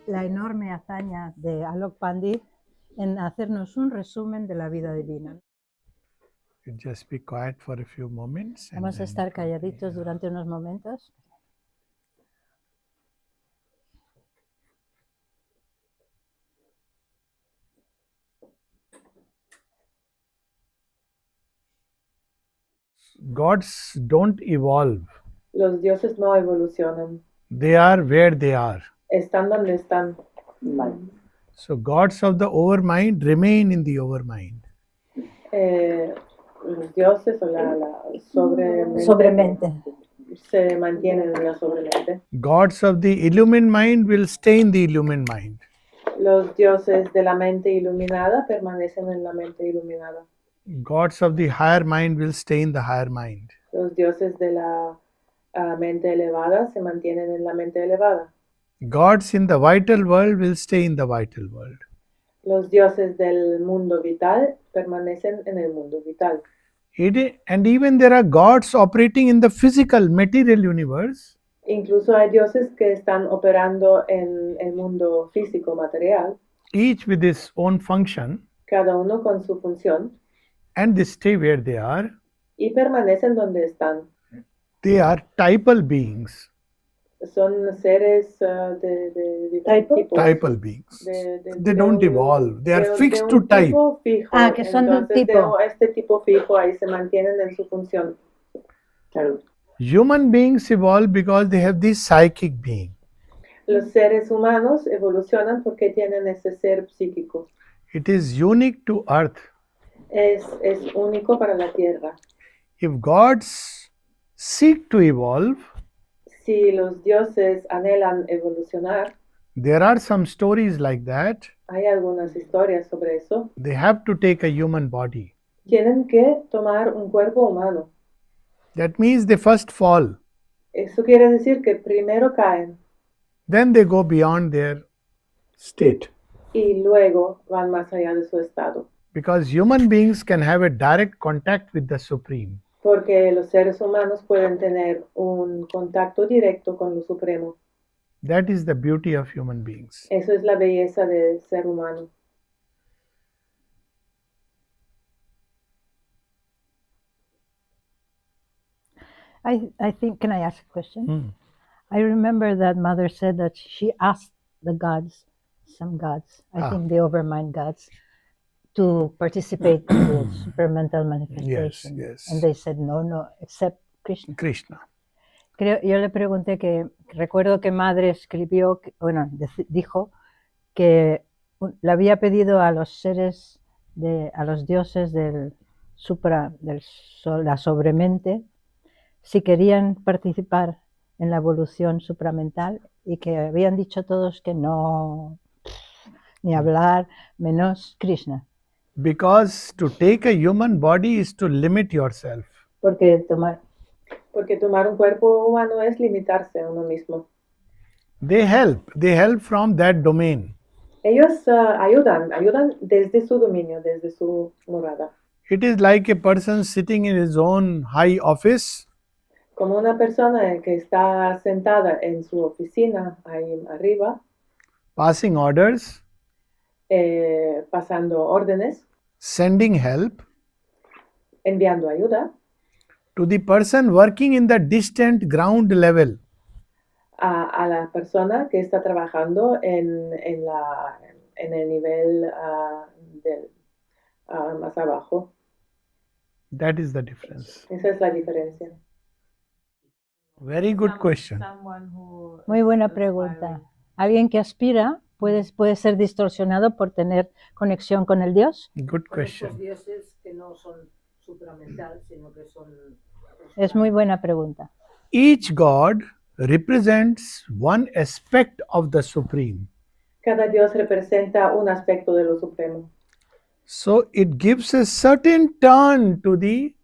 la enorme hazaña de Alok Pandey en hacernos un resumen de la vida divina. Just be quiet for a few moments. Vamos a estar calladitos durante unos momentos. Gods don't evolve. Los dioses no evolucionan. They are where they are. Están donde están. So gods of the overmind remain in the overmind. Los dioses o la Sobremente. se mantienen en la sobremente. Gods of the illumined mind will stay in the illumined mind. Los dioses de la mente iluminada permanecen en la mente iluminada. Gods of the higher mind will stay in the higher mind. Los dioses de la mente elevada se mantienen en la mente elevada. Gods in the vital world will stay in the vital world. Los dioses del mundo vital permanecen en el mundo vital. And even there are gods operating in the physical, material universe. Incluso hay dioses que están operando en el mundo físico material, Each with his own function, cada uno con su función, and they stay where they are. y permanecen donde están. They are typal beings. Son seres de diferentes tipos. Typal beings. They don't evolve. They are de fixed un to type. tipo fijo. Que son de un Entonces, tipo. este tipo fijo ahí se mantienen en su función. Claro. Human beings evolve because they have this psychic being. Los seres humanos evolucionan porque tienen ese ser psíquico. It is unique to earth. Es único para la tierra. If gods seek to evolve, Si los dioses anhelan evolucionar, there are some stories like that. hay algunas historias sobre eso. They have to take a human body. Tienen que tomar un cuerpo humano. That means they first fall. Eso quiere decir que primero caen Then they go beyond their state. y luego van más allá de su estado. Because human beings can have a direct contact with the Supreme. Porque los seres humanos pueden tener un contacto directo con lo supremo. That is the beauty of human beings. Eso es la belleza del ser humano. I think, can I ask a question? I remember that Mother said that she asked the gods, some gods, I think the overmind gods, to participate in the supramental manifestation. Yes. And they said no, except Krishna. Krishna. Yo le pregunté recuerdo que Madre escribió, dijo que le había pedido a los seres, a los dioses del la sobremente, si querían participar en la evolución supramental, y que habían dicho todos que no, ni hablar, menos Krishna. Because to take a human body is to limit yourself. Porque tomar un cuerpo humano es limitarse a uno mismo. They help from that domain. Ellos ayudan desde su dominio, desde su morada. It is like a person sitting in his own high office. Como una persona que está sentada en su oficina ahí arriba, Passing orders, pasando órdenes, sending help enviando ayuda to the person working in the distant ground level. a la persona que está trabajando en el nivel más abajo. That is the difference. Esa es la diferencia. Very good question. Muy buena pregunta. ¿Alguien que aspira puede ser distorsionado por tener conexión con el Dios? Good question. Dioses que no son supramental, sino que son... Es muy buena pregunta. Each god represents one aspect of the Supreme. Cada Dios representa un aspecto de lo supremo. So it gives a certain turn to the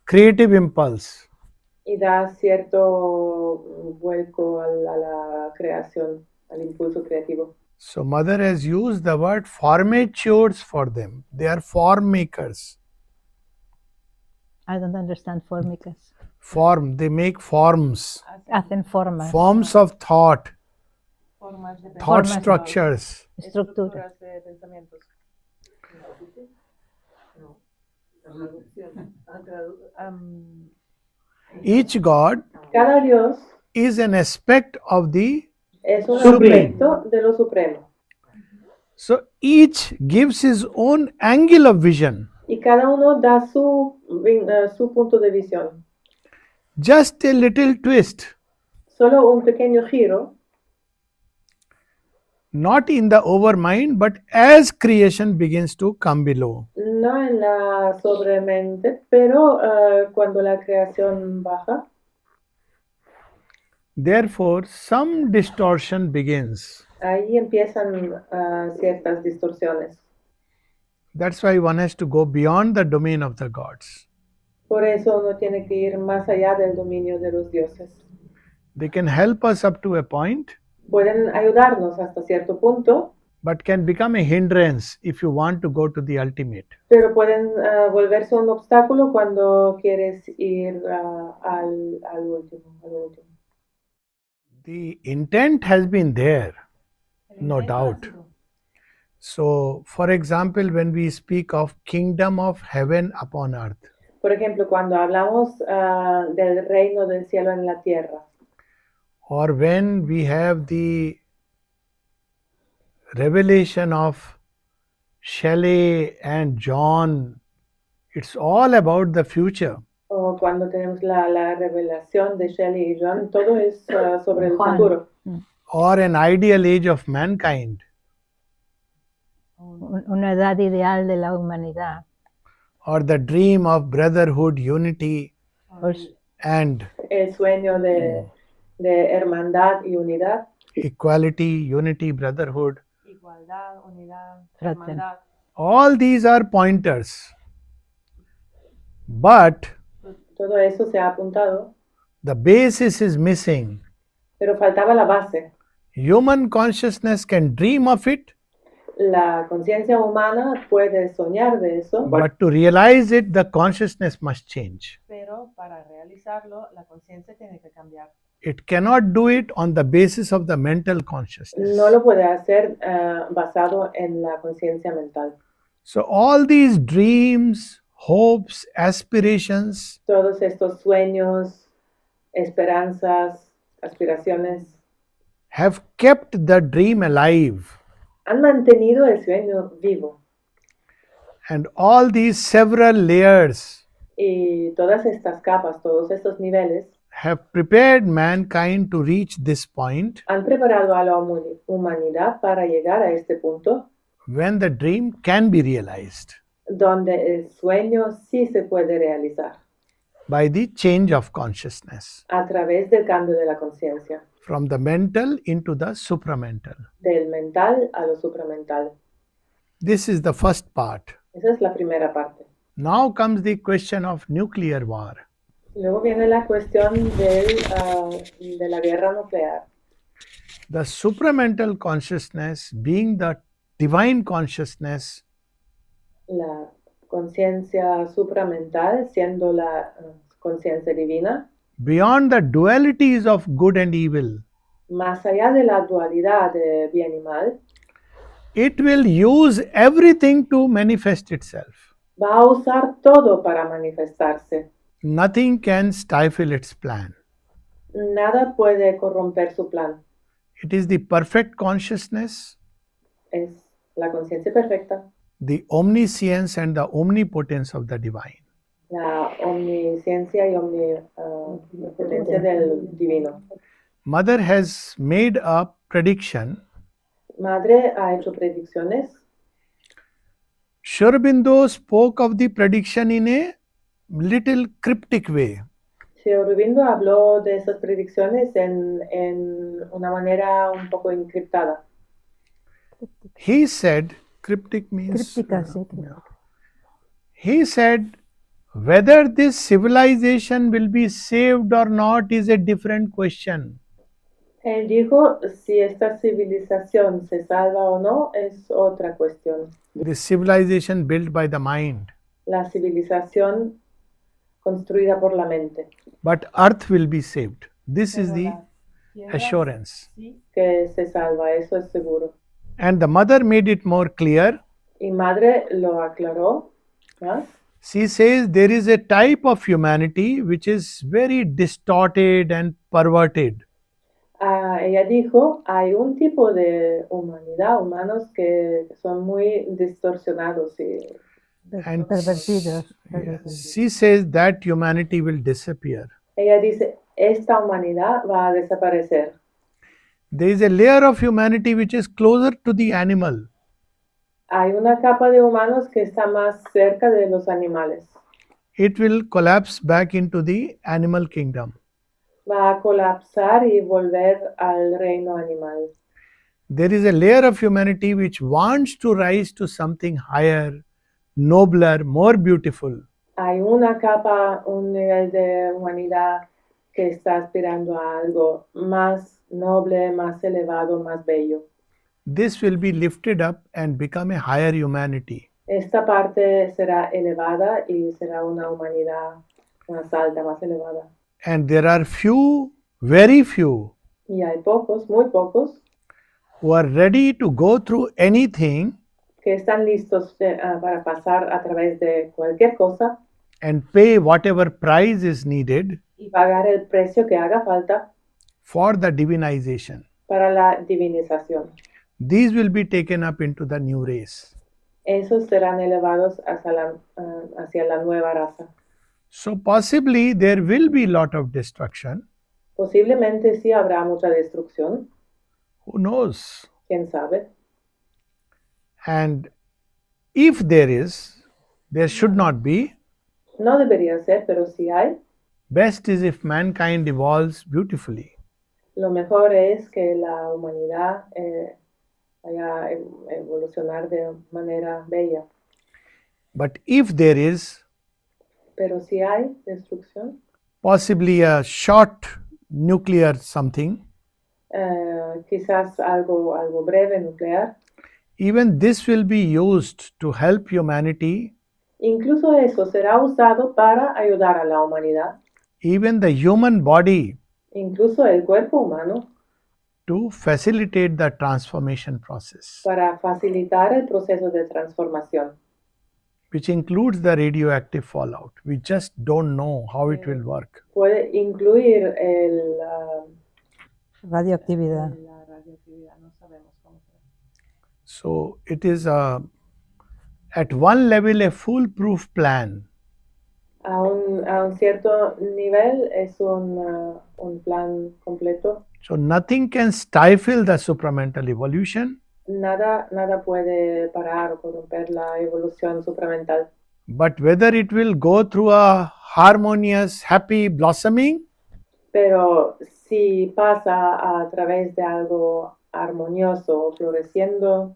creative impulse. Y da cierto vuelco a la creación, al impulso creativo. So Mother has used the word formatures for them. They are form makers. I don't understand Form, they make forms. Hacen formas. Forms of thought. Formas de thought Formas. structures. Estructura. de pensamientos. No, la traducción. Each God Cada Dios is an aspect of the es un Supreme. aspecto de lo supremo. So each gives his own angle of vision. Y cada uno da su punto de visión. Just a little twist, Solo un pequeño giro, not in the overmind, but as creation begins to come below. no en la sobremente, pero cuando la creación baja, Therefore, some distortion begins. ahí empiezan ciertas distorsiones. That's why one has to go beyond the domain of the gods. Por eso uno tiene que ir más allá del dominio de los dioses. They can help us up to a point, Pueden ayudarnos hasta cierto punto, but can become a hindrance if you want to go to the ultimate. pero pueden volverse un obstáculo cuando quieres ir al último. The intent has been there, no doubt. So, for example, when we speak of kingdom of heaven upon earth, Por ejemplo, cuando hablamos del reino del cielo en la tierra, or when we have the revelation of Shelley and John, it's all about the future. o cuando tenemos la revelación de Shelley y John, todo es sobre el Juan. futuro. Or an ideal age of mankind, Una edad ideal de la humanidad. or the dream of brotherhood, unity, Pues, and El sueño de hermandad y unidad. equality, unity, brotherhood. Igualdad, unidad, Frater. All these are pointers. But Todo eso se ha apuntado, the basis is missing. pero faltaba la base. Human consciousness can dream of it, La conciencia humana puede soñar de eso, but to realize it, the consciousness must change. pero para realizarlo, la conciencia tiene que cambiar. It cannot do it on the basis of the mental consciousness. No lo puede hacer basado en la conciencia mental. So, all these dreams, hopes, aspirations Todos estos sueños, esperanzas, aspiraciones have kept the dream alive. han mantenido el sueño vivo. And all these several layers Y todas estas capas, todos estos niveles have prepared mankind to reach this point han preparado a la humanidad para llegar a este punto when the dream can be realized donde el sueño sí se puede realizar by the change of consciousness a través del cambio de la conciencia, from the mental into the supramental. del mental a lo supramental. This is the first part. Esa es la primera parte. Now comes the question of nuclear war. Luego viene la cuestión de la guerra nuclear. The supramental consciousness, being the divine consciousness, La conciencia supramental, siendo la conciencia divina, beyond the dualities of good and evil, más allá de la dualidad de bien y mal, it will use everything to manifest itself. va a usar todo para manifestarse. Nothing can stifle its plan. Nada puede corromper su plan. It is the perfect consciousness, Es la conciencia perfecta, the omniscience and the omnipotence of the divine. la omnisciencia y omnipotencia del divino. Mother has made a prediction. Madre ha hecho predicciones. Sri Aurobindo spoke of the prediction in a little cryptic way. Sri Aurobindo habló de esas predicciones en una manera un poco encriptada. He said, cryptic means, Críptica, sí, críptica. he said, whether this civilization will be saved or not is a different question. Él dijo, si esta civilización se salva o no, es otra cuestión. This civilization built by the mind. La civilización construida por la mente. But earth will be saved. This is the assurance. que se salva, eso es seguro. And the mother made it more clear. Y Madre lo aclaró más. She says there is a type of humanity which is very distorted and perverted. Ella dijo, hay un tipo de humanidad, humanos que son muy distorsionados y And pervertidos. she says that humanity will disappear. ella dice, esta humanidad va a desaparecer. There is a layer of humanity which is closer to the animal. Hay una capa de humanos que está más cerca de los animales. It will collapse back into the animal kingdom. Va a colapsar y volver al reino animal. There is a layer of humanity which wants to rise to something higher, nobler, more beautiful. Hay una capa, un nivel de humanidad que está aspirando a algo más noble, más elevado, más bello. This will be lifted up and become a higher humanity. Esta parte será elevada y será una humanidad más alta, más elevada. And there are few, very few, Y hay pocos, muy pocos, who are ready to go through anything que están listos para pasar a través de cualquier cosa and pay whatever price is needed y pagar el precio que haga falta for the divinization. para la divinización. These will be taken up into the new race. Esos serán elevados hacia la nueva raza. So possibly there will be lot of destruction. Posiblemente sí habrá mucha destrucción, Who knows? quién sabe. And if there is, there should not be. No debería ser, pero sí hay. Best is if mankind evolves beautifully. Lo mejor es que la humanidad vaya a evolucionar de manera bella. But if there is, Pero si hay destrucción, possibly a short nuclear something, quizás algo breve, nuclear, even this will be used to help humanity, incluso eso será usado para ayudar a la humanidad, even the human body, incluso el cuerpo humano, to facilitate the transformation process, para facilitar el proceso de transformación, which includes the radioactive fallout. We just don't know how it will work. puede incluir Radioactividad. la radioactividad, no sabemos cómo será. So it is at one level a foolproof plan. A un cierto nivel es un plan completo. So nothing can stifle the supramental evolution, Nada puede parar o corromper la evolución supramental. but whether it will go through a harmonious, happy blossoming, Pero si pasa a través de algo armonioso, floreciendo,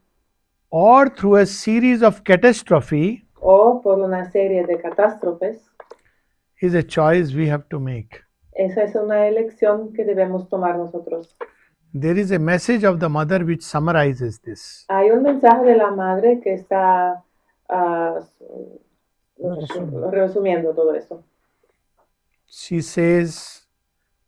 or through a series of catastrophe, o por una serie de catástrofes, is a choice we have to make. esa es una elección que debemos tomar nosotros. There is a message of the mother which summarizes this. Hay un mensaje de la madre que está resumiendo todo eso. She says,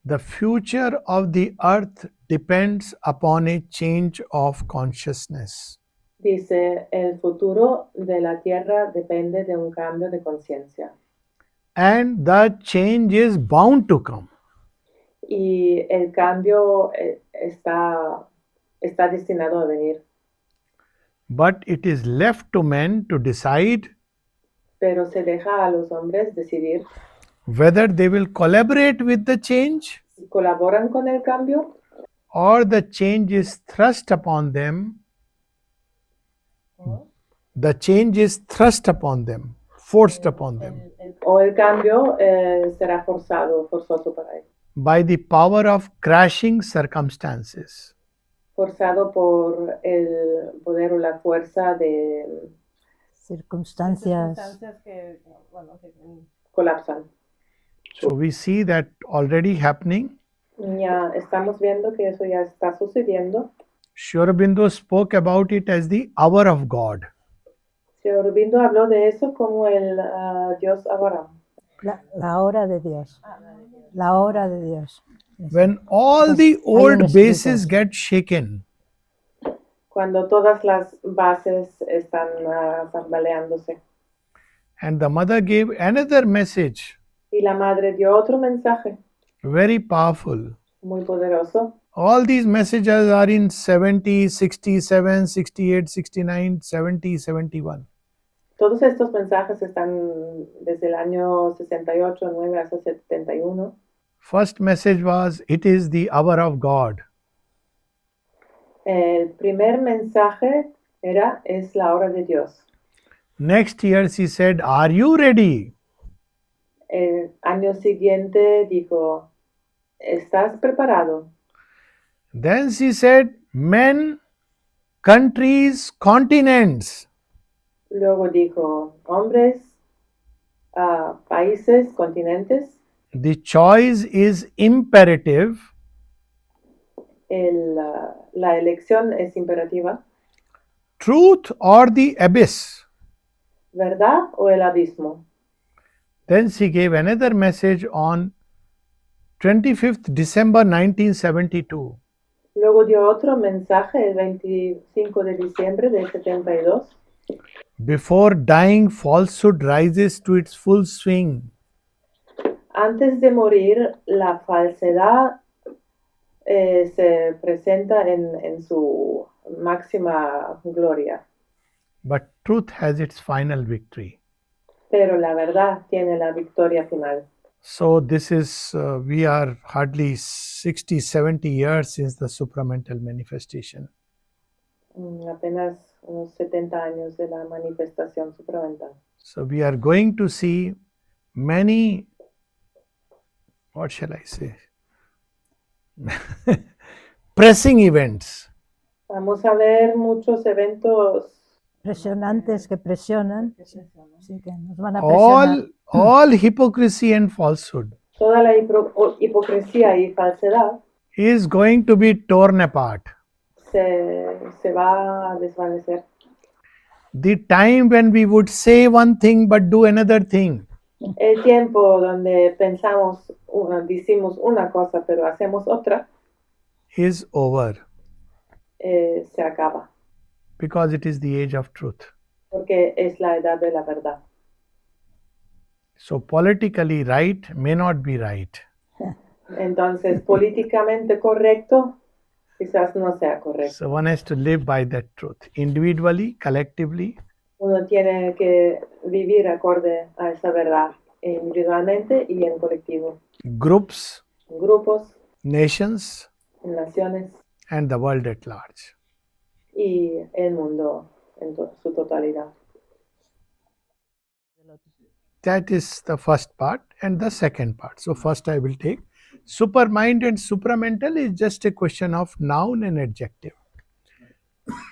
the future of the earth depends upon a change of consciousness. Dice, el futuro de la tierra depende de un cambio de conciencia. And the change is bound to come. Y el cambio está destinado a venir. But it is left to men to decide Pero se deja a los hombres decidir whether they will collaborate with the change si colaboran con el cambio or the change is thrust upon them. The change is thrust upon them, forced upon them o el cambio será forzoso para él. by the power of crashing circumstances. Forzado por el poder o la fuerza de Circunstancias. que colapsan. So we see that already happening. Ya estamos viendo que eso ya está sucediendo. Sri Aurobindo spoke about it as the hour of God. Sri Aurobindo habló de eso como el Dios Aurora. La hora de Dios. La hora de Dios. When all the old bases get shaken, Cuando todas las bases están tambaleándose. and the mother gave another message, Y la madre dio otro mensaje very powerful. muy poderoso. All these messages are in 70, 67, 68, 69, 70, 71. Todos estos mensajes están desde el año 68, 9 hasta 71. First message was, it is the hour of God. El primer mensaje era, es la hora de Dios. Next year she said, are you ready? El año siguiente dijo, ¿estás preparado? Then she said, men, countries, continents. Luego dijo, hombres, países, continentes. The choice is imperative. La elección es imperativa. Truth or the abyss. ¿Verdad o el abismo? Then she gave another message on 25th December 1972. Luego dio otro mensaje el 25 de diciembre de 72. Before dying, falsehood rises to its full swing. Antes de morir, la falsedad se presenta en su máxima gloria. But truth has its final victory. Pero la verdad tiene la victoria final. So this is, we are hardly 60, 70 years since the supramental manifestation. Apenas unos 70 años de la manifestación supramental. So we are going to see many, what shall I say, pressing events. Vamos a ver muchos eventos Presionantes que presionan, sí, que nos van a presionar. All hypocrisy and falsehood toda la hipocresía y falsedad is going to be torn apart. se va a desvanecer. The time when we would say one thing but do another thing El tiempo donde decimos una cosa pero hacemos otra, is over, se acaba, because it is the age of truth. porque es la edad de la verdad. So politically right may not be right. Entonces, políticamente correcto quizás no sea correcto. So one has to live by that truth, individually, collectively, Uno tiene que vivir acorde a esa verdad, individualmente y en colectivo, groups, en grupos, nations, en naciones and the world at large. y el mundo en su totalidad. That is the first part and the second part. So first I will take supermind and supramental is just a question of noun and adjective.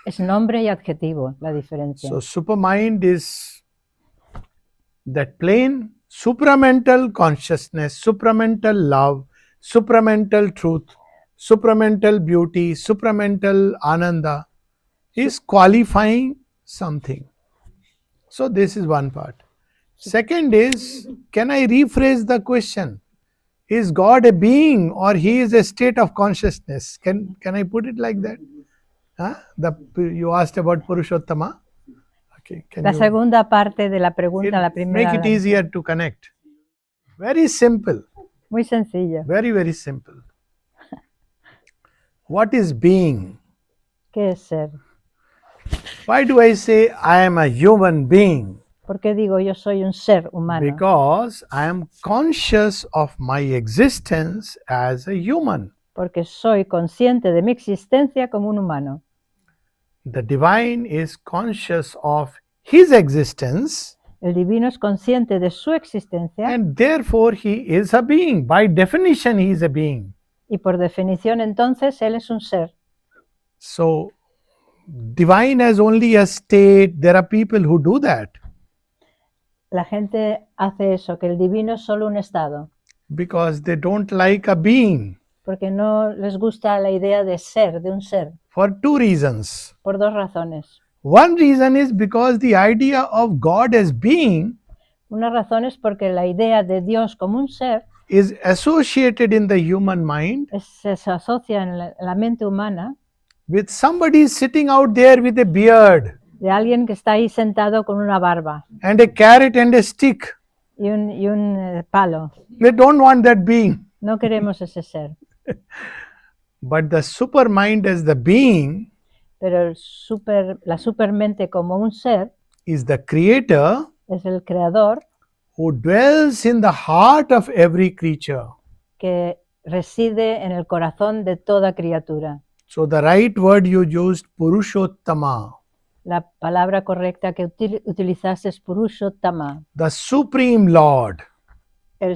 Es nombre y adjetivo la diferencia. So supermind is that plain supramental consciousness, supramental love, supramental truth, supramental beauty, supramental ananda is qualifying something. So this is one part. Second is, can I rephrase the question? Is God a being or he is a state of consciousness? Can I put it like that? You asked about Purushottama. Okay, La segunda parte de la pregunta, la primera. Make it easier to connect. Very simple. Muy sencillo. Very, very simple. What is being? ¿Qué es ser? Why do I say I am a human being? ¿Por qué digo yo soy un ser humano? Because I am conscious of my existence as a human. Porque soy consciente de mi existencia como un humano. The divine is conscious of his existence. El divino es consciente de su existencia. And therefore he is a being. By definition he is a being. Y por definición entonces él es un ser. So divine as only a state, there are people who do that. La gente hace eso, que el divino es solo un estado. Because they don't like a being. Porque no les gusta la idea de ser, de un ser. For two reasons. Por dos razones. One reason is because the idea of God as being Una razón es porque la idea de Dios como un ser is associated in the human mind se asocia en la mente humana with somebody sitting out there with a beard de alguien que está ahí sentado con una barba and a carrot and a stick. y un palo. They don't want that being. No queremos ese ser. But the supermind as the being Pero la supermente como un ser is the creator es el creador who dwells in the heart of every creature. que reside en el corazón de toda criatura. So the right word you used, Purushottama, La palabra correcta que utilizaste es Purushottama, the Supreme Lord. el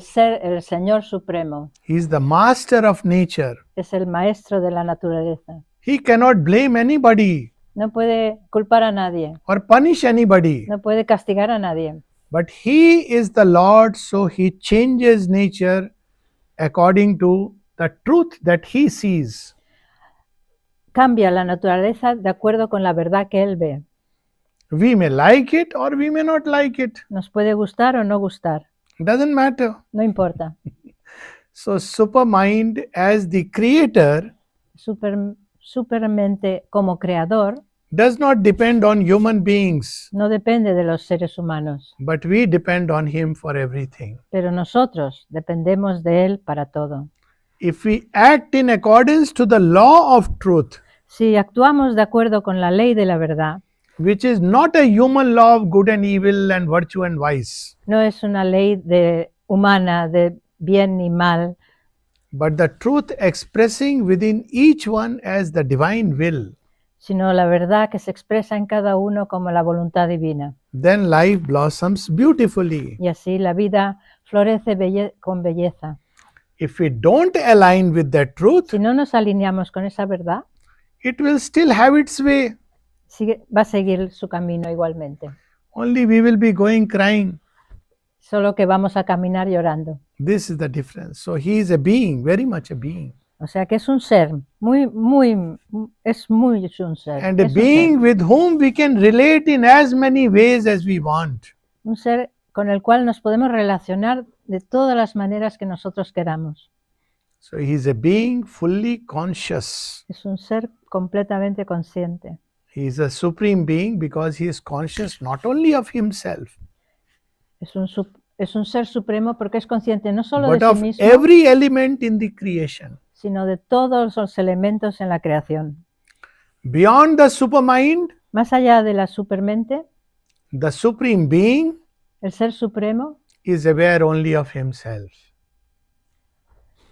Señor Supremo, He is the master of nature. es el maestro de la naturaleza. He cannot blame anybody No puede culpar a nadie, or punish anybody. no puede castigar a nadie. But He is the Lord, so He changes nature according to the truth that He sees. Cambia la naturaleza de acuerdo con la verdad que Él ve. We may like it or we may not like it. Nos puede gustar o no gustar, Doesn't matter. no importa. So Supermind as the creator Supermente como creador does not depend on human beings, no depende de los seres humanos, but we depend on Him for everything. pero nosotros dependemos de Él para todo. If we act in accordance to the law of truth, Si actuamos de acuerdo con la ley de la verdad, which is not a human law of good and evil and virtue and vice, no es una ley humana de bien y mal, but the truth expressing within each one as the divine will, sino la verdad que se expresa en cada uno como la voluntad divina. then life blossoms beautifully. Y así la vida florece con belleza. If we don't align with that truth, Si no nos alineamos con esa verdad, it will still have its way. va a seguir su camino igualmente. Only we will be going crying. Solo que vamos a caminar llorando. This is the difference. So He is a being, very much a being. O sea que es un ser, es un ser. And a Es being with whom we can relate in as many ways as we want. un ser con el cual nos podemos relacionar de todas las maneras que nosotros queramos. So He is a being fully conscious. Es un ser completamente consciente. He is a supreme being because He is conscious not only of Himself, Es un ser supremo porque es consciente no solo but de of sí mismo, every element in the creation. sino de todos los elementos en la creación. Beyond the supermind, Más allá de la supermente, the supreme being el ser supremo is aware only of himself.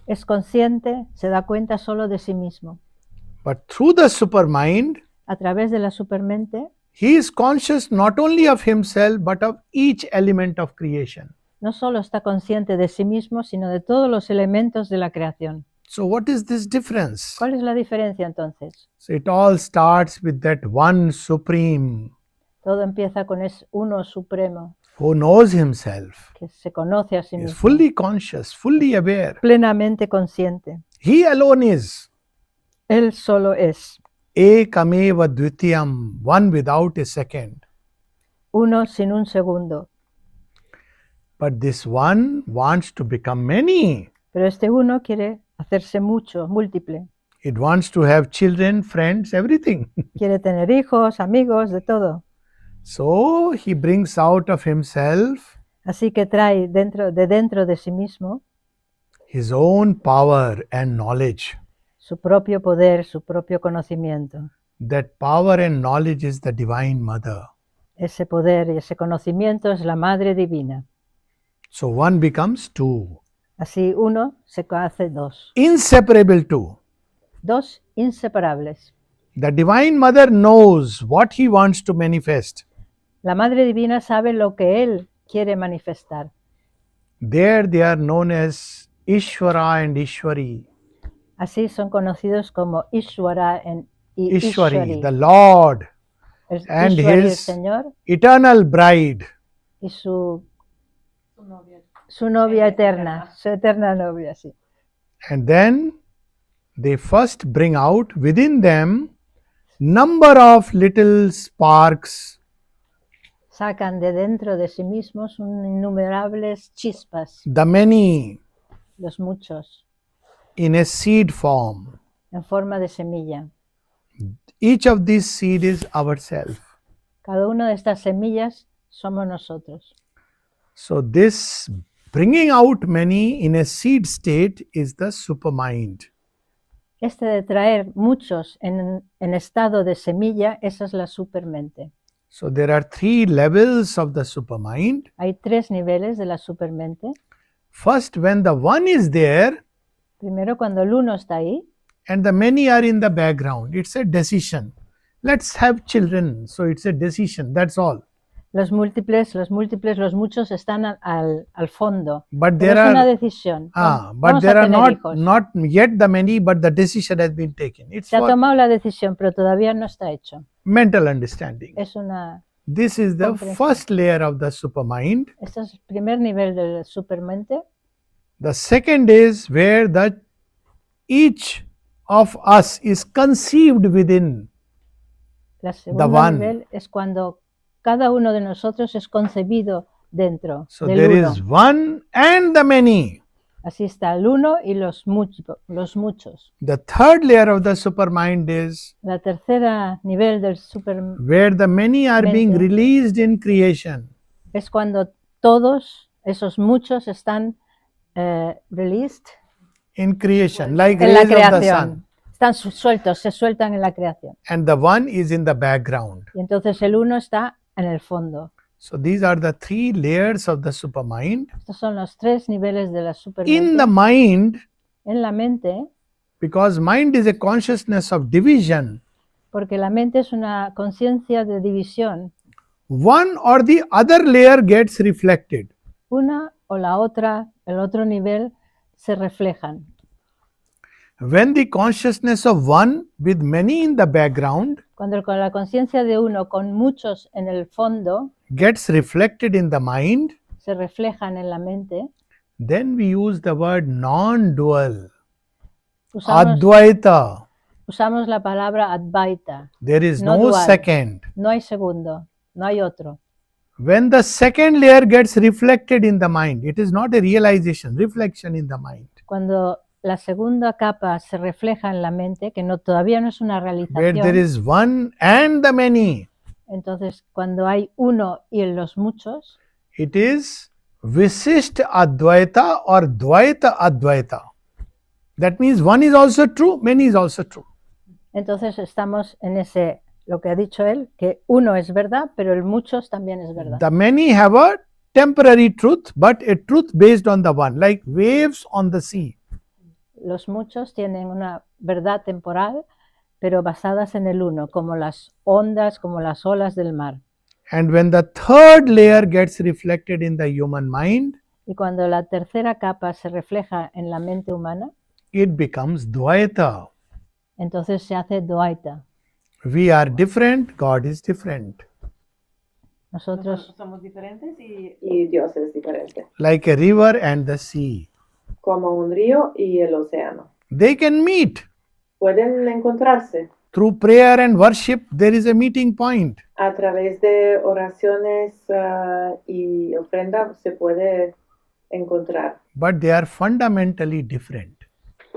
es consciente, se da cuenta solo de sí mismo. But through the supermind, A través de la supermente, he is conscious not only of himself but of each element of creation. no solo está consciente de sí mismo, sino de todos los elementos de la creación. So what is this difference? ¿Cuál es la diferencia entonces? So it all starts with that one supreme Todo empieza con ese uno supremo who knows himself, que se conoce a sí is mismo, fully conscious, fully aware. plenamente consciente. He alone is Él solo es ekameva dvitiyam, one without a second. uno sin un segundo. But this one wants to become many. Pero este uno quiere hacerse mucho, múltiple. It wants to have children, friends, everything. Quiere tener hijos, amigos, de todo. So he brings out of himself Así que trae dentro de sí mismo his own power and knowledge. su propio poder, su propio conocimiento. That power and knowledge is the Divine Mother. Ese poder y ese conocimiento es la Madre Divina. So one becomes two, Así uno se hace dos. inseparable two. Dos inseparables. The Divine Mother knows what he wants to manifest. La Madre Divina sabe lo que Él quiere manifestar. There they are known as Ishvara and Ishwari. Así son conocidos como Ishvara y Ishwari, Ishwari. the Lord, El and Ishwari, el his Señor, eternal bride. y su novia eterna, su eterna novia, sí. And then they first bring out within them number of little sparks, Sacan de dentro de sí mismos innumerables chispas, the many, los muchos, in a seed form. en forma de semilla. Each of these seed is ourself. Cada una de estas semillas somos nosotros. So this bringing out many in a seed state is the supermind. Este de traer muchos en estado de semilla, esa es la supermente. So there are 3 levels of the supermind. Hay 3 niveles de la supermente. First, when the one is there Primero, cuando el uno está ahí and the many are in the background, it's a decision. Let's have children. So it's a decision, that's all. los múltiples, los muchos están al fondo. But Pero there es una are decisión. but Vamos a there are tener not hijos. not yet the many, but the decision has been taken. It's Se ha for tomado la decisión, pero todavía no está hecho. mental understanding. Es una, This is the comprensión. first layer of the supermind. este es el primer nivel de la supermente. The second is where each of us is conceived within. El segundo one. nivel es cuando cada uno de nosotros es concebido dentro So del there uno. is one and the many. Así está el uno y los muchos. The third layer of the supermind is La tercera nivel del super where the many are being Mente. released in creation. es cuando todos esos muchos están released In creation, like en la rays of the sun. creación. Están sueltos, se sueltan en la creación. And the one is in the background. Y entonces el uno está en el fondo. So these are the 3 layers of the supermind. Estos son los 3 niveles de la In supermente. the mind, En la mente, because mind is a consciousness of division, porque la mente es una conciencia de división. one or the other layer gets reflected. Una o la otra, el otro nivel, se reflejan. When the consciousness of one with many in the background Cuando con la conciencia de uno con muchos en el fondo gets reflected in the mind, se reflejan en la mente, then we use the word non-dual, usamos, Advaita. usamos la palabra Advaita. There is No no dual. second. No hay segundo, no hay otro. When the second layer gets reflected in the mind, it is not a realization, reflection in the mind. Cuando la segunda capa se refleja en la mente, que no, todavía no es una Where there realización, is one and the many, entonces cuando hay uno y en los muchos, it is Visishta Advaita or Dvaita Advaita. That means one is also true, many is also true. entonces estamos en ese, lo que ha dicho él, que uno es verdad, pero el muchos también es verdad. The many have a temporary truth, but a truth based on the one, like waves on the sea. Los muchos tienen una verdad temporal, pero basadas en el uno, como las ondas, como las olas del mar. And when the third layer gets reflected in the human mind, Y cuando la tercera capa se refleja en la mente humana, it becomes Dvaita. entonces se hace Dvaita. We are different, God is different. Nosotros somos diferentes Y Dios es diferente, Like a river and the sea. como un río y el océano. They can meet. Pueden encontrarse Through prayer and worship, there is a meeting point. a través de oraciones y ofrenda, se puede encontrar, But they are fundamentally different.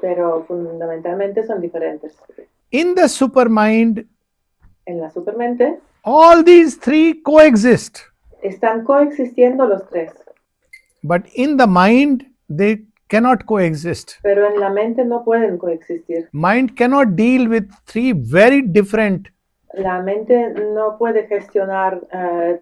pero fundamentalmente son diferentes. In the supermind, En la supermente all these 3 coexist. están coexistiendo los 3, But in the mind, they cannot coexist. pero en la mente no pueden coexistir. Mind cannot deal with 3 very different. La mente no puede gestionar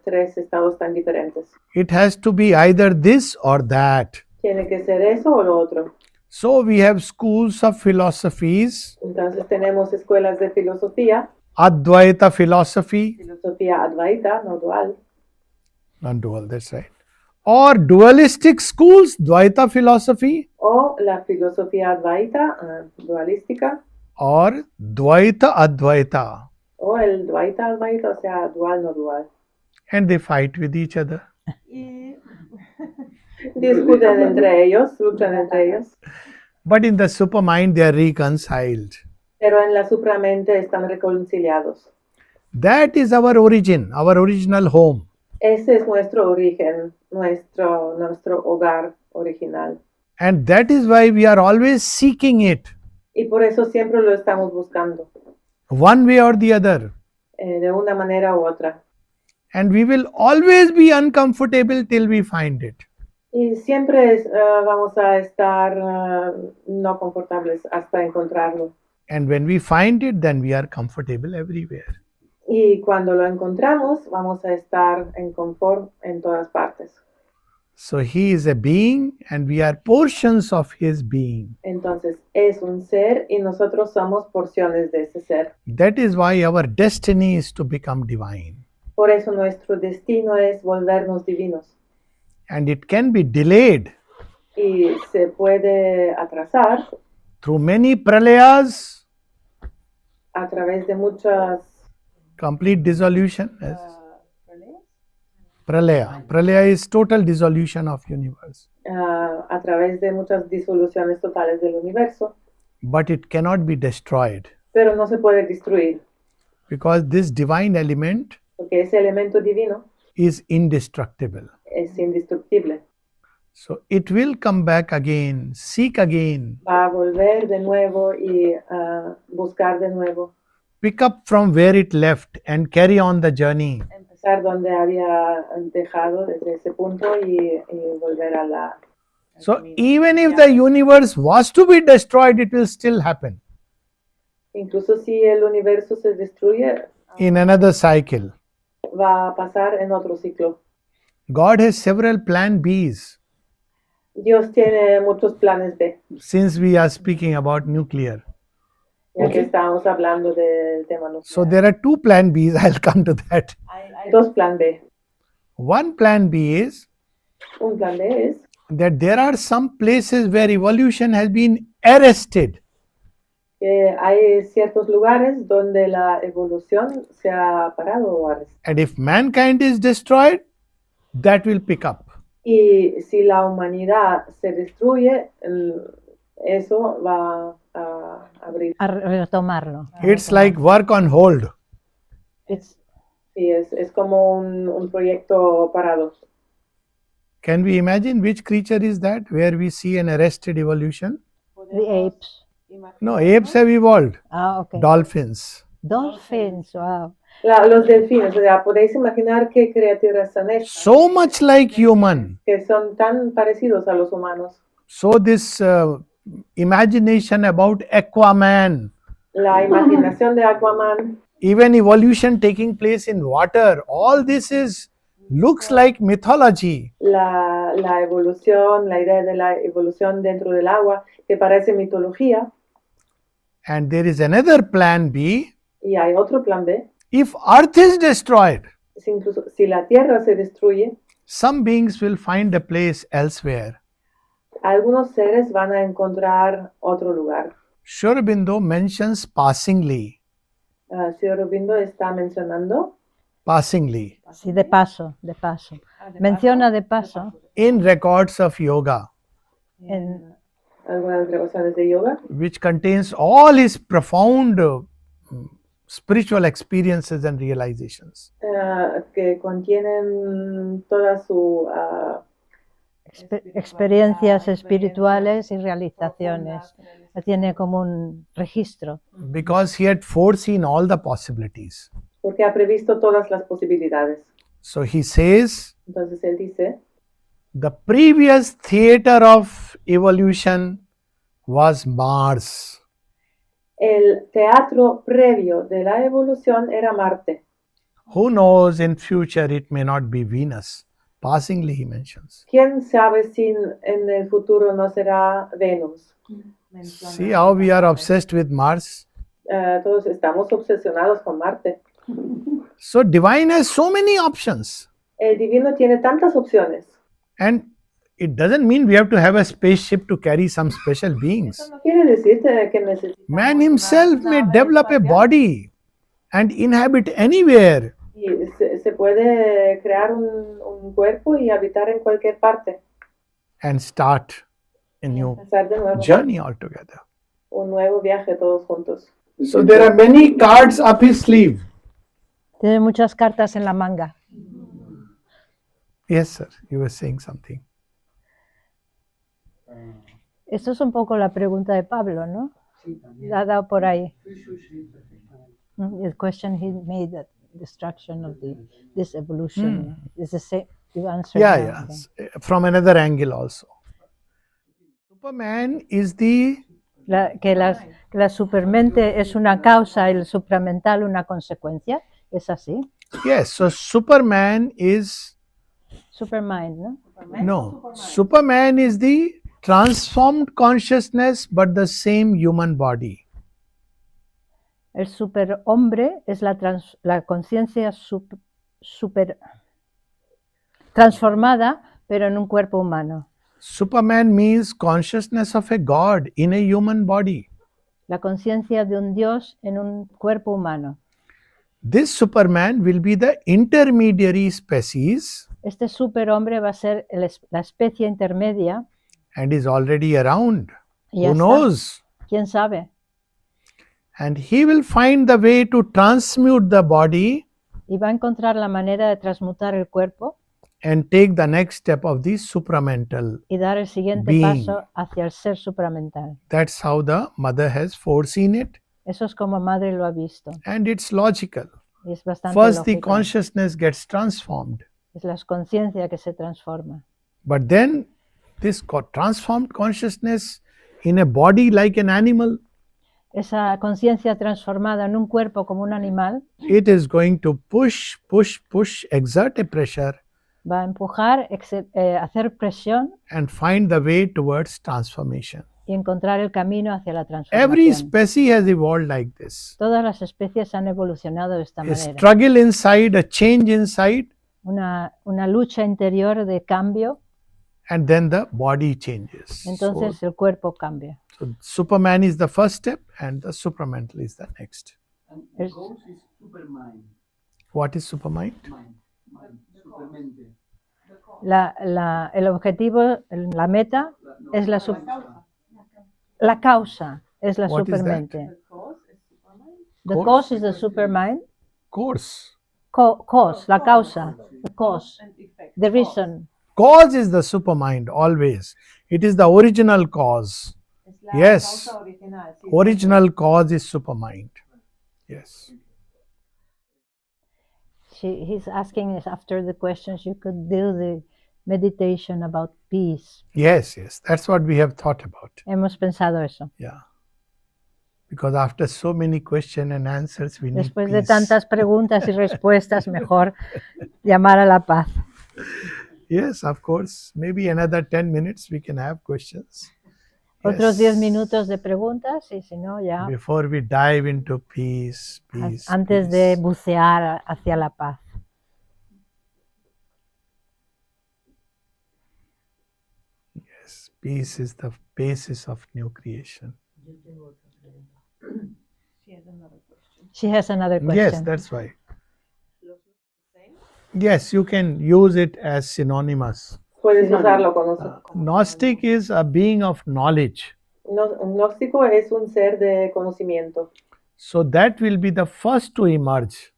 3 estados tan diferentes. It has to be either this or that. Tiene que ser eso o lo otro. So we have schools of philosophies, Entonces tenemos escuelas de filosofía, Advaita philosophy, filosofía advaita, no dual, non-dual, that's right. Or dualistic schools, Dvaita philosophy, o la filosofía advaita, dualística, or Dvaita Advaita. o el dvaita advaita, o sea, dual, no dual. And they fight with each other. Discuten entre ellos, luchan entre ellos, But in the supermind, they are reconciled. pero en la supramente están reconciliados. That is our origin, our original home. Ese es nuestro origen, nuestro hogar original. And that is why we are always seeking it, Y por eso siempre lo estamos buscando, one way or the other. de una manera u otra. And we will always be uncomfortable till we find it. Y siempre vamos a estar no confortables hasta encontrarlo. And when we find it, then we are comfortable everywhere. Y cuando lo encontramos, vamos a estar en confort en todas partes. So he is a being and we are portions of his being. Entonces, es un ser y nosotros somos porciones de ese ser. That is why our destiny is to become divine. Por eso nuestro destino es volvernos divinos. And it can be delayed Y se puede atrasar through many pralayas, a través de muchas complete dissolution. Yes. Pralaya. Pralaya is total dissolution of universe. a través de muchas disoluciones totales del universo, But it cannot be destroyed pero no se puede destruir, because this divine element porque ese elemento divino is indestructible. es indestructible. So it will come back again, seek again, Va a volver de nuevo y buscar de nuevo, pick up from where it left and carry on the journey. empezar donde había dejado desde ese punto y volver a la... So even if the universe was to be destroyed, it will still happen Incluso si el universo se destruye, in another cycle. va a pasar en otro ciclo. God has several plan Bs Dios tiene muchos planes B, since we are speaking about nuclear. ya que estamos hablando del tema So nuclear. there are two plan Bs, I'll come to that. Hay dos plan B. One plan B is Un plan B es that there are some places where evolution has been arrested. que hay ciertos lugares donde la evolución se ha parado o arrestado. And if mankind is destroyed, that will pick up. Y si la humanidad se destruye, eso va a abrir. A retomarlo. It's like work on hold. It's Sí, es como un proyecto parado. Can we imagine which creature is that where we see an arrested evolution? the apes. No, apes have evolved. Ah, okay. Dolphins. Dolphins, wow. Los delfines, o sea, podéis imaginar qué criaturas son estas, So much like human. que son tan parecidos a los humanos. So this imagination about Aquaman, La imaginación de Aquaman, even evolution taking place in water, all this looks like mythology. la evolución, la idea de la evolución dentro del agua, que parece mitología, And there is another plan B. y hay otro plan B. If Earth is destroyed, Incluso si la Tierra se destruye, some beings will find a place elsewhere. algunos seres van a encontrar otro lugar. Sri Aurobindo mentions passingly. Sri Aurobindo está mencionando Passingly. Sí, de paso, de paso. Menciona de paso In records of yoga, en, algunas grabaciones de yoga, which contains all his profound spiritual experiences and realizations. que contienen toda su experiencias espirituales y realizaciones. Tiene como un registro. Because he had foreseen all the possibilities. porque ha previsto todas las posibilidades. So he says, Entonces él dice, the previous theater of evolution was Mars. el teatro previo de la evolución era Marte. Who knows, in future it may not be Venus. Passingly he mentions. ¿Quién sabe si en el futuro no será Venus? See how we are obsessed with Mars? Todos estamos obsesionados con Marte. So divine has so many options. El divino tiene tantas opciones. And it doesn't mean we have to have a spaceship to carry some special beings. Eso no quiere decir que necesitamos Man himself may develop a body and inhabit anywhere. y se puede crear un cuerpo y habitar en cualquier parte. And start a new Empezar de nuevo. journey altogether. Un nuevo viaje todos juntos. So there are many cards up his sleeve. Tiene muchas cartas en la manga. Yes, sir. You were saying something. Esto es un poco la pregunta de Pablo, ¿no? Sí, también. La ha dado por ahí. Sí, perfectamente. The question he made, that destruction of this evolution is the same. You answered Yeah, now, yeah. okay. From another angle also. Superman is the Que la supermente es una causa y el supramental una consecuencia. ¿Es así? yes. So Superman is Supermind, ¿no? no. Superman is the transformed consciousness, but the same human body. El superhombre es la conciencia super transformada, pero en un cuerpo humano. Superman means consciousness of a God in a human body. La conciencia de un Dios en un cuerpo humano. This Superman will be the intermediary species Este superhombre va a ser la especie intermedia. and is already around. Y ya Who está. knows? ¿Quién sabe? And he will find the way to transmute the body Y va a encontrar la manera de transmutar el cuerpo and take the next step of the supramental. y dar el siguiente Being. paso hacia el ser supramental. That's how the mother has foreseen it, Eso es como madre lo ha visto. and it's logical. Y es bastante First, the lógico. consciousness gets transformed, Es la conciencia que se transforma. but then this transformed consciousness in a body like an animal, Esa conciencia transformada en un cuerpo como un animal it is going to push, exert a pressure, va a empujar, hacer presión and find the way towards transformation. y encontrar el camino hacia la Every transformación. species has evolved like this. Todas las especies han evolucionado de esta A manera. struggle inside, a change inside, Una lucha interior de cambio, and then the body changes. entonces el cuerpo cambia. So Superman is the first step, and the supramental is the next. And the goal is supermind. What is supermind? Mind, supermente. El objetivo, la meta, es la causa, es la What is that? supermente. The Cause? cause is the supermind. Course. Cause, la causa. The cause. The reason. Cause is the supermind always. It is the original cause. Yes. Original cause is supermind. Yes. He's asking us after the questions, you could do the meditation about peace. Yes, yes. That's what we have thought about. Hemos pensado eso. Yeah. Because after so many questions and answers, we need Después de peace. tantas preguntas y respuestas, mejor llamar a la paz. Yes, of course. Maybe another 10 minutes we can have questions. Otros Yes. 10 minutos de preguntas y si no, ya Before we dive into peace, peace, antes peace. de bucear hacia la paz. Yes, peace is the basis of new creation. She has another question. Yes, that's why. Yes, you can use it as synonymous. Puedes usarlo con nosotros. Gnostic is a being of knowledge. Un gnóstico es un ser de conocimiento. So that will be the first to emerge.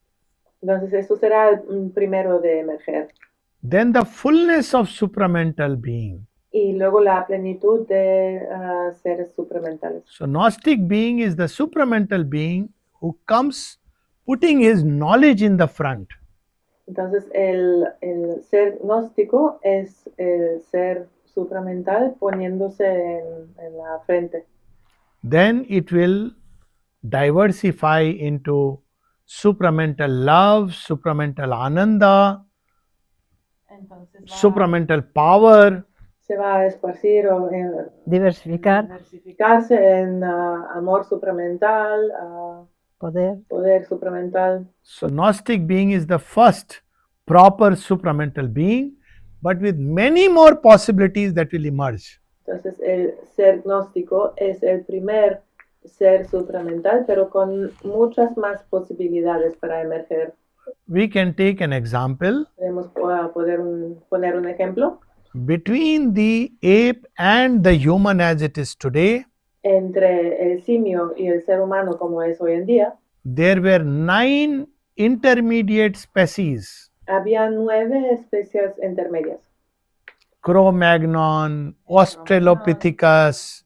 Entonces, esto será el primero de emerger. Then the fullness of supramental being. Y luego la plenitud de seres supramentales. So Gnostic being is the supramental being who comes putting his knowledge in the front. Entonces, el ser gnóstico es el ser supramental poniéndose en la frente. Then it will diversify into supramental love, supramental ananda, supramental power, Se va a esparcir o Diversificar, diversificarse en amor supramental, poder. poder supramental. So Gnostic being is the first proper supramental being, but with many more possibilities that will emerge. Entonces, el ser gnóstico es el primer ser supramental, pero con muchas más posibilidades para emerger. We can take an example. Podemos poner un ejemplo. Between the ape and the human as it is today, Entre el simio y el ser humano como es hoy en día, there were 9 intermediate species había 9 especies intermedias, Cro-Magnon, Australopithecus,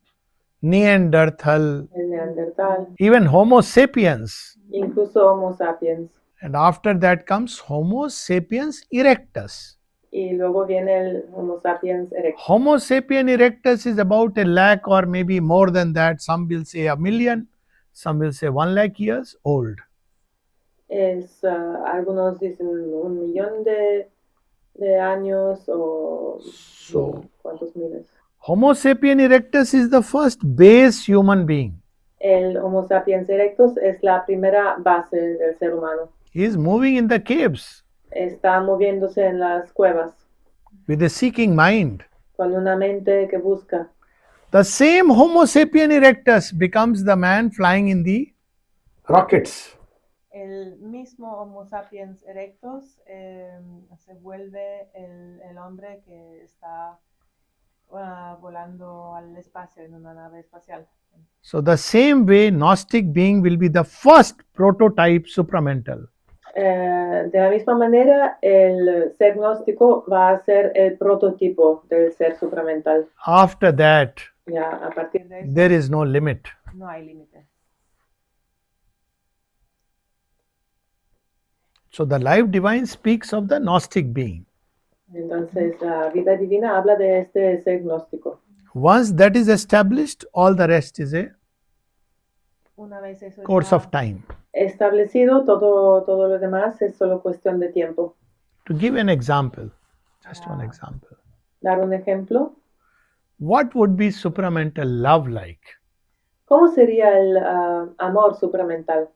Neanderthal, el Neandertal, even Homo sapiens. incluso Homo sapiens. And after that comes Homo sapiens erectus. Y luego viene el Homo sapiens erectus. Homo sapien erectus is about 1,00,000 or maybe more than that. Some will say 1,000,000, some will say 1,00,000 years old. Algunos dicen 1,000,000 de años o So- cuántos miles. Homo sapien erectus is the first base human being. El Homo sapiens erectus es la primera base del ser humano. He is moving in the caves Está moviéndose en las cuevas with a seeking mind. con una mente que busca. The same Homo sapien erectus becomes the man flying in the rockets. El mismo Homo sapiens erectus se vuelve el hombre que está volando al espacio en una nave espacial. So the same way Gnostic being will be the first prototype supramental. De la misma manera, el ser gnóstico va a ser el prototipo del ser supramental. After that, Ya a partir de eso there is no limit. no hay límite. So the life divine speaks of the Gnostic being. Entonces, la vida divina habla de este ser gnóstico. Once that is established, all the rest is a Una vez eso course está of time. establecido, todo lo demás es solo cuestión de tiempo. To give an example, just one example. Dar un ejemplo. What would be supramental love like? ¿Cómo sería el amor supramental?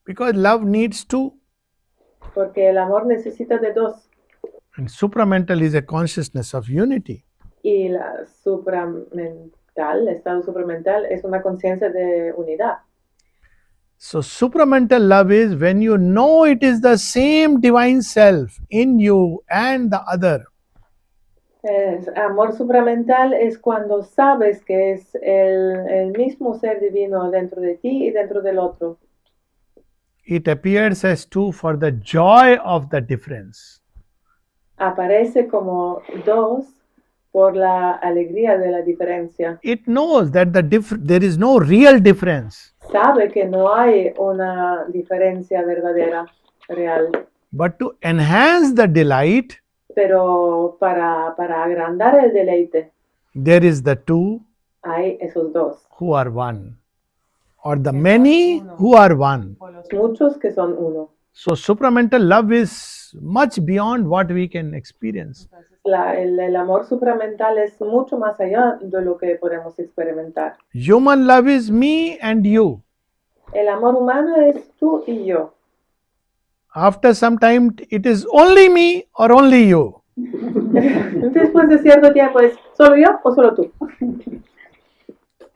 Because love needs two, Porque el amor necesita de dos. and supramental is a consciousness of unity. Y la supramental, el estado supramental, es una conciencia de unidad. So supramental love is when you know it is the same divine self in you and the other. Amor supramental es cuando sabes que es el mismo ser divino dentro de ti y dentro del otro. It appears as two for the joy of the difference. Aparece como dos por la alegría de la diferencia. It knows that there is no real difference, Sabe que no hay una diferencia verdadera, real. but to enhance the delight, Pero para agrandar el deleite, there is the two hay esos dos. who are one, or the many who are one. O los muchos que son uno. So supramental love is much beyond what we can experience. El amor supramental es mucho más allá de lo que podemos experimentar. Human love is me and you. El amor humano es tú y yo. After some time, it is only me or only you. Después de cierto tiempo es solo yo o solo tú.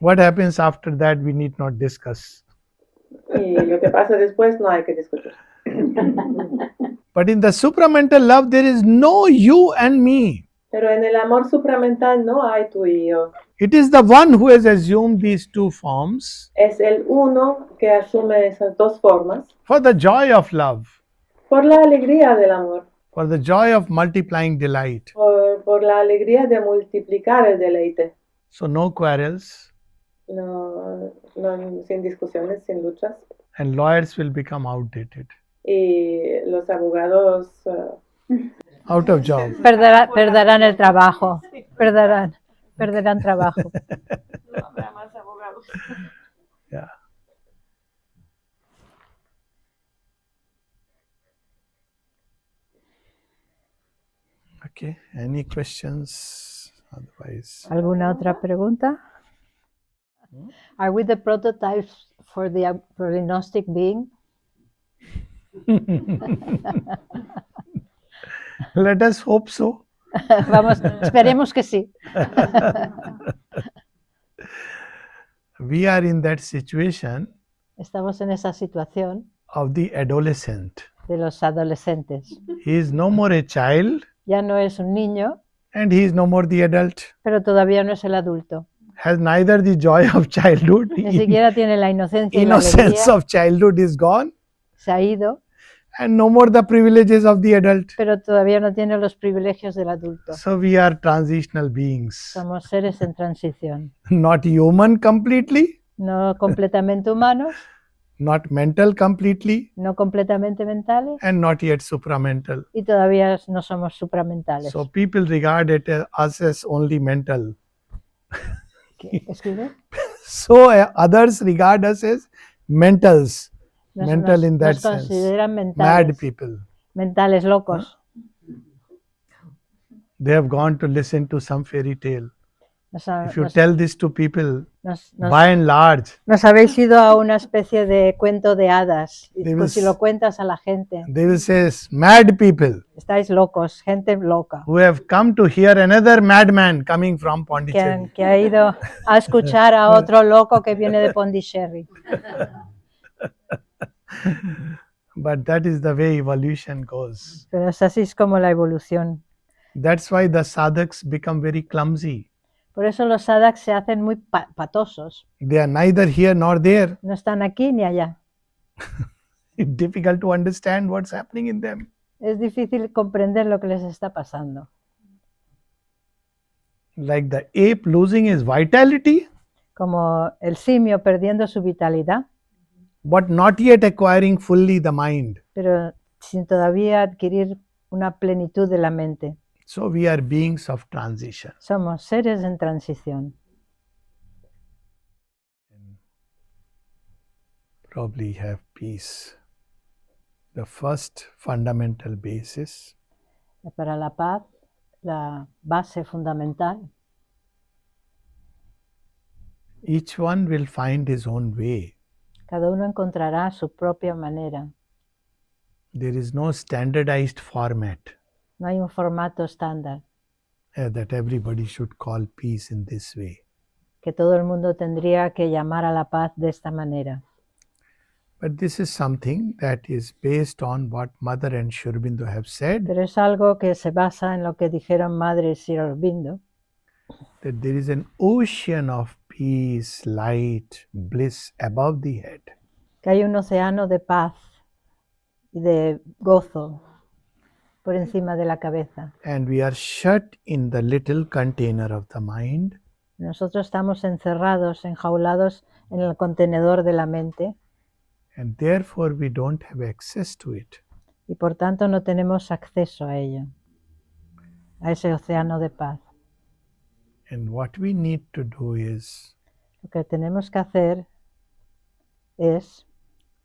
What happens after that, we need not discuss. Y lo que pasa después no hay que discutir. But in the supramental love, there is no you and me. Pero en el amor supramental no hay tú y yo. It is the one who has assumed these two forms Es el uno que asume esas dos formas for the joy of love, por la alegría del amor, for the joy of multiplying delight. por la alegría de multiplicar el deleite. So no quarrels, No, sin discusiones, sin luchas. and lawyers will become outdated, Y los abogados out of job. Perderán el trabajo. Perderán trabajo. no habrá más abogados. Yeah. Okay, any questions? Otherwise, ¿Alguna otra pregunta? Are we the prototypes for the Gnostic being? let us hope so. Vamos, esperemos que sí. We are in that situation Estamos en esa situación of the adolescent. de los adolescentes. He is no more a child Ya no es un niño, and he is no more the adult. pero todavía no es el adulto. Has neither the joy of childhood, Ni siquiera tiene la inocencia y la innocence alegría. of childhood is gone, Se ha ido and no more the privileges of the adult. pero todavía no tiene los privilegios del adulto. So we are transitional beings, Somos seres en transición, not human completely, no completamente humanos, not mental completely, no completamente mentales and not yet supramental. y todavía no somos supramentales. So people regard it us as only mental. ¿Qué? ¿Escribe? So others regard us as mentals, Nos, mental in that nos sense, consideran mad mentales, people. mentales locos. They have gone to listen to some fairy tale. Nos, If you nos- tell this to people, nos- by and large, nos habéis ido a una especie de cuento de hadas. Y They will si lo cuentas a la gente, they will say, mad people estáis locos, gente loca, who have come to hear another madman coming from Pondicherry. que ha ido a escuchar a otro loco que viene de Pondicherry. But that is the way evolution goes. Pero es así es como la evolución. That's why the sadhaks become very clumsy. Por eso los sadhaks se hacen muy patosos. They are neither here nor there. No están aquí ni allá. It's difficult to understand what's happening in them. Es difícil comprender lo que les está pasando. Like the ape losing his vitality, Como el simio perdiendo su vitalidad, but not yet acquiring fully the mind. pero sin todavía adquirir una plenitud de la mente. So we are beings of transition. Somos seres en transición. Probably have peace. The first fundamental basis Para la paz, la base fundamental, each one will find his own way. cada uno encontrará su propia manera. There is no standardized format No hay un formato estándar that everybody should call peace in this way. que todo el mundo tendría que llamar a la paz de esta manera. But this is something that is based on what Mother and Sri Aurobindo have said, Pero es algo que se basa en lo que dijeron Madre y Sri Aurobindo, that there is an ocean of peace, light, bliss above the head. que hay un océano de paz y de gozo por encima de la cabeza. And we are shut in the little container of the mind, Nosotros estamos encerrados, enjaulados en el contenedor de la mente and therefore we don't have access to it. y por tanto no tenemos acceso a ello, a ese océano de paz. And what we need to do is Lo que tenemos que hacer es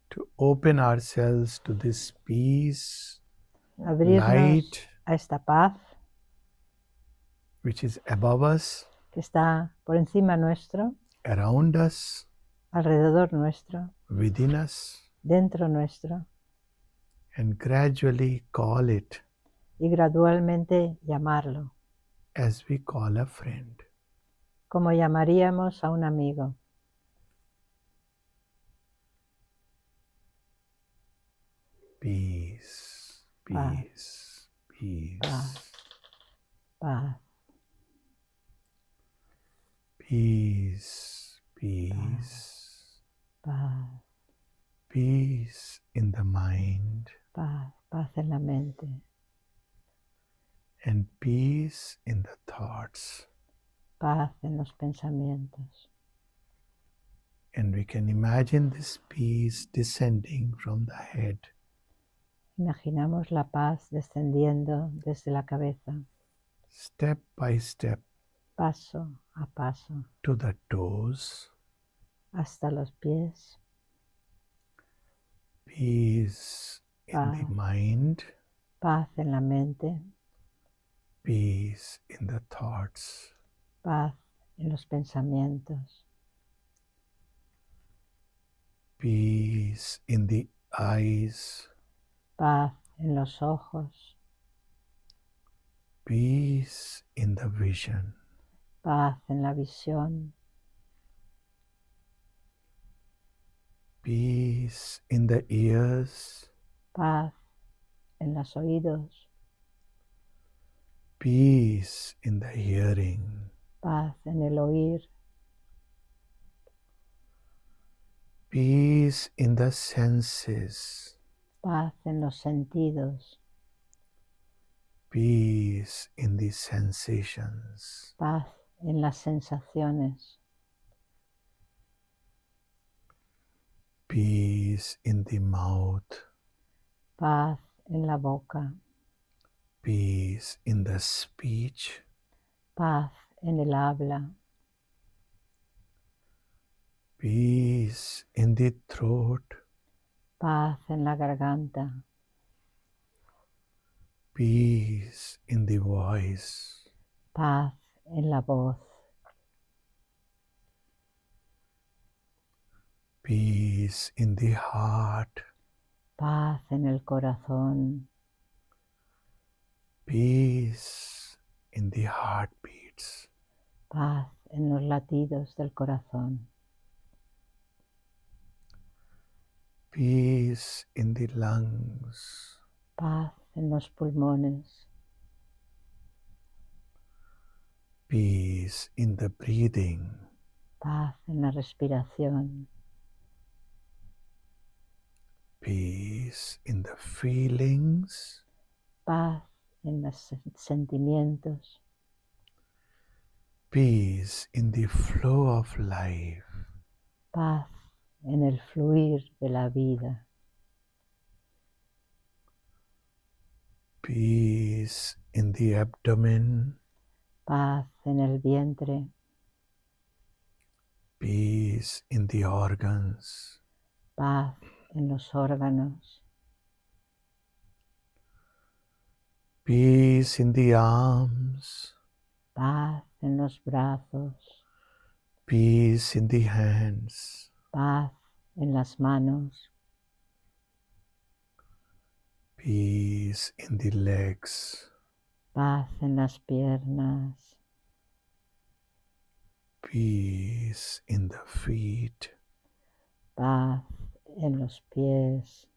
to open ourselves to this peace, abrirnos light, a esta paz which is above us, que está por encima nuestro, around us, alrededor nuestro, within us, dentro nuestro, and gradually call it y gradualmente llamarlo, as we call a friend. como llamaríamos a un amigo. Peace, peace, peace, Paz, peace, peace, paz, peace in the mind, paz, paz en la mente and peace in the thoughts. paz en los pensamientos. And we can imagine this peace descending from the head Imaginamos la paz descendiendo desde la cabeza, step by step paso a paso, to the toes. hasta los pies. Peace in the mind, Paz en la mente, peace in the thoughts, paz en los pensamientos, peace in the eyes, paz en los ojos, peace in the vision, paz en la visión, peace in the ears, paz en los oídos, peace in the hearing, paz en el oír, peace in the senses, paz en los sentidos, peace in the sensations, paz en las sensaciones, peace in the mouth, paz en la boca, peace in the speech, paz en el habla, peace in the throat, paz en la garganta, peace in the voice, paz en la voz, peace in the heart, paz en el corazón, peace in the heartbeats, paz en los latidos del corazón, peace in the lungs, paz en los pulmones, peace in the breathing, paz en la respiración, peace in the feelings, paz en los sentimientos, peace in the flow of life, paz en el fluir de la vida, peace in the abdomen, paz en el vientre, peace in the organs, paz en los órganos, peace in the arms, paz en los brazos, peace in the hands, paz en las manos, peace in the legs, paz en las piernas, peace in the feet, paz en los pies,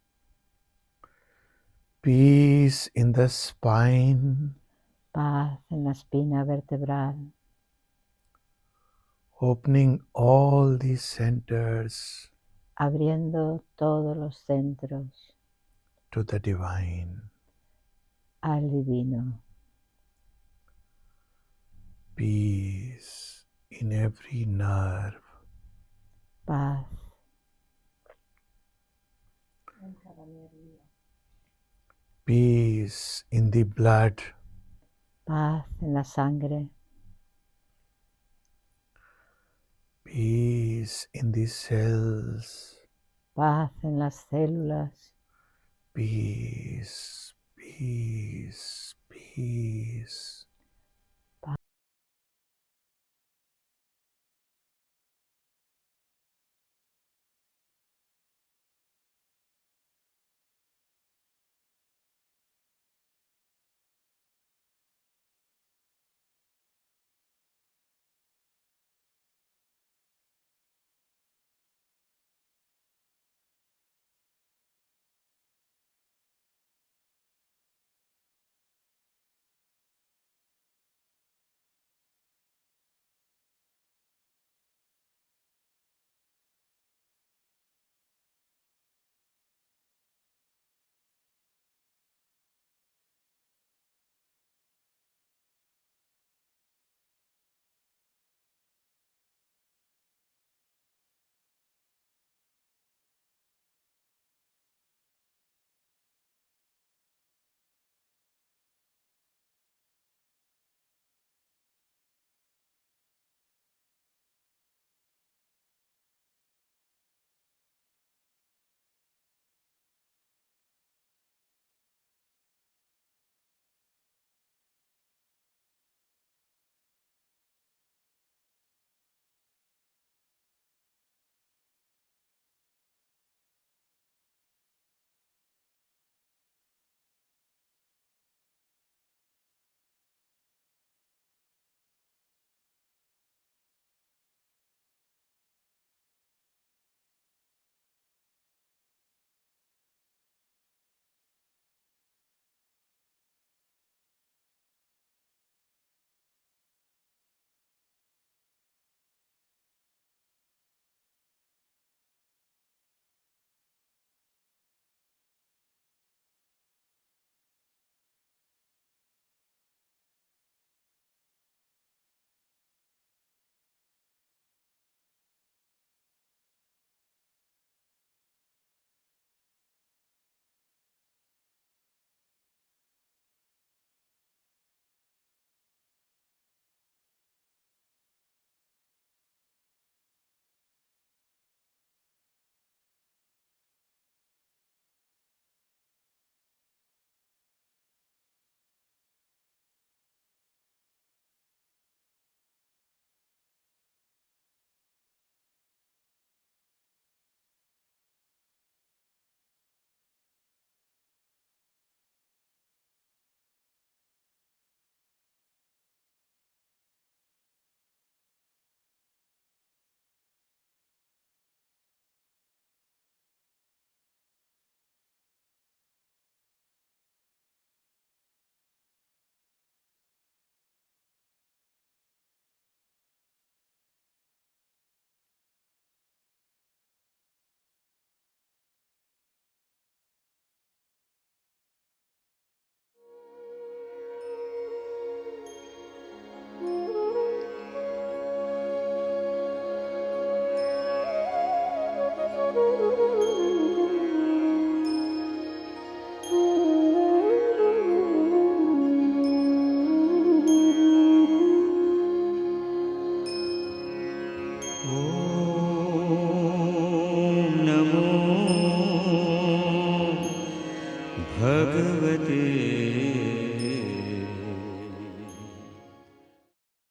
peace in the spine, paz en la espina vertebral, opening all the centers abriendo todos los centros to the divine, al divino, peace in every nerve, paz en cada nervio, peace in the blood, paz en la sangre, peace in the cells, paz en las células, peace, peace, peace.